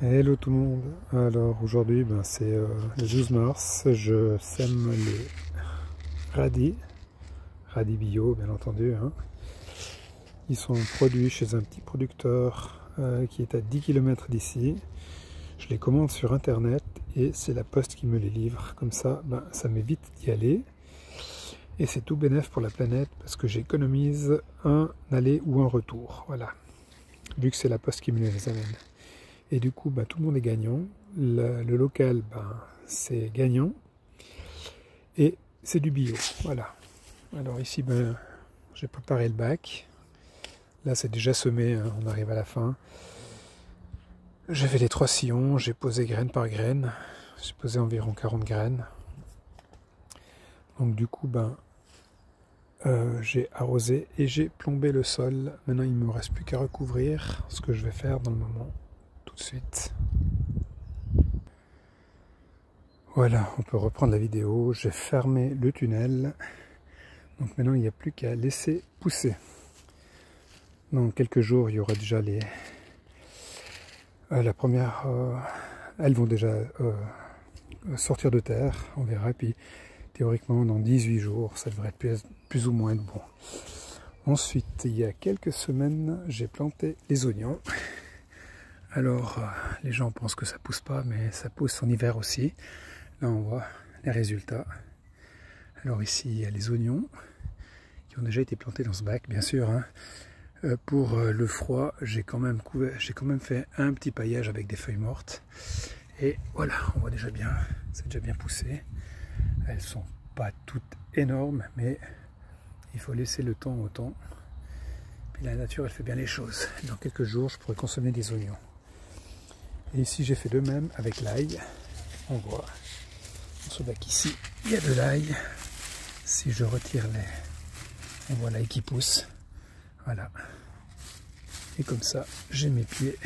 Hello tout le monde. Alors aujourd'hui c'est le 12 mars, je sème les radis bio bien entendu, hein. Ils sont produits chez un petit producteur qui est à 10 km d'ici. Je les commande sur internet et c'est la poste qui me les livre. Comme ça, ça m'évite d'y aller. Et c'est tout bénef pour la planète parce que j'économise un aller ou un retour. Voilà. Vu que c'est la poste qui me les amène. Et du coup, tout le monde est gagnant. Le local, c'est gagnant. Et c'est du bio. Voilà. Alors ici, j'ai préparé le bac. Là, c'est déjà semé, hein, on arrive à la fin. J'ai fait les 3 sillons, j'ai posé graine par graine. J'ai posé environ 40 graines. Donc du coup, j'ai arrosé et j'ai plombé le sol. Maintenant, il ne me reste plus qu'à recouvrir, ce que je vais faire dans le moment, tout de suite. Voilà, on peut reprendre la vidéo. J'ai fermé le tunnel. Donc maintenant, il n'y a plus qu'à laisser pousser. Dans quelques jours, il y aura déjà elles vont déjà sortir de terre, on verra. Et puis, théoriquement, dans 18 jours, ça devrait être plus ou moins être bon. Ensuite, il y a quelques semaines, j'ai planté les oignons. Alors, les gens pensent que ça pousse pas, mais ça pousse en hiver aussi. Là, on voit les résultats. Alors ici, il y a les oignons qui ont déjà été plantés dans ce bac, bien sûr, hein. Pour le froid, j'ai quand même fait un petit paillage avec des feuilles mortes. Et voilà, on voit déjà bien, c'est déjà bien poussé. Elles sont pas toutes énormes, mais il faut laisser le temps au temps. Puis la nature, elle fait bien les choses. Dans quelques jours, je pourrai consommer des oignons. Et ici, j'ai fait de même avec l'ail. On voit, dans ce bac ici, il y a de l'ail. Si je retire on voit l'ail qui pousse. Voilà. Et comme ça, j'ai mes pieds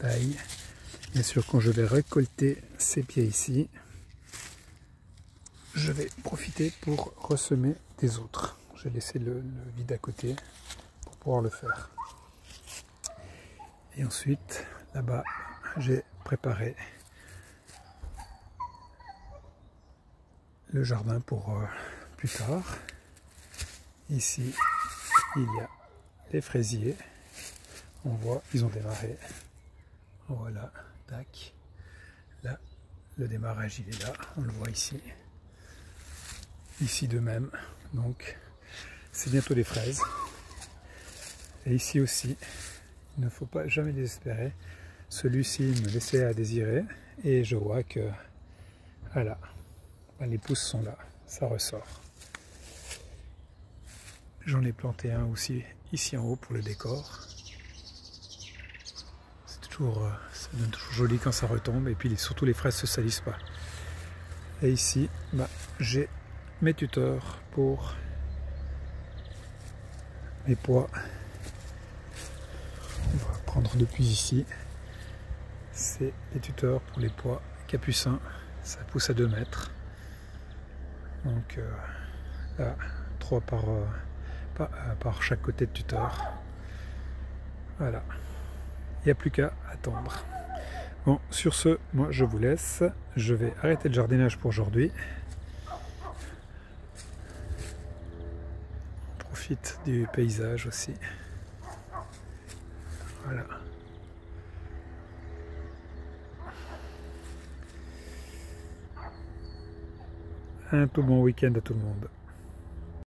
d'ail. Bien sûr, quand je vais récolter ces pieds ici, je vais profiter pour ressemer des autres. J'ai laissé le vide à côté pour pouvoir le faire. Et ensuite, là-bas, j'ai préparé le jardin pour plus tard. Ici, il y a les fraisiers. On voit, ils ont démarré. Voilà, tac. Là, le démarrage, il est là. On le voit ici. Ici de même. Donc, c'est bientôt les fraises. Et ici aussi, il ne faut pas jamais désespérer. Celui-ci me laissait à désirer. Et je vois que, voilà, les pousses sont là. Ça ressort. J'en ai planté un aussi ici en haut pour le décor. Ça donne toujours joli quand ça retombe. Et puis surtout les fraises ne se salissent pas. Et ici, j'ai mes tuteurs pour mes pois. On va prendre depuis ici. C'est les tuteurs pour les pois capucins. Ça pousse à 2 mètres. Donc là, 3 par chaque côté de tuteur. Voilà. Il n'y a plus qu'à attendre. Bon, sur ce, moi je vous laisse. Je vais arrêter le jardinage pour aujourd'hui. On profite du paysage aussi. Voilà. Un tout bon week-end à tout le monde.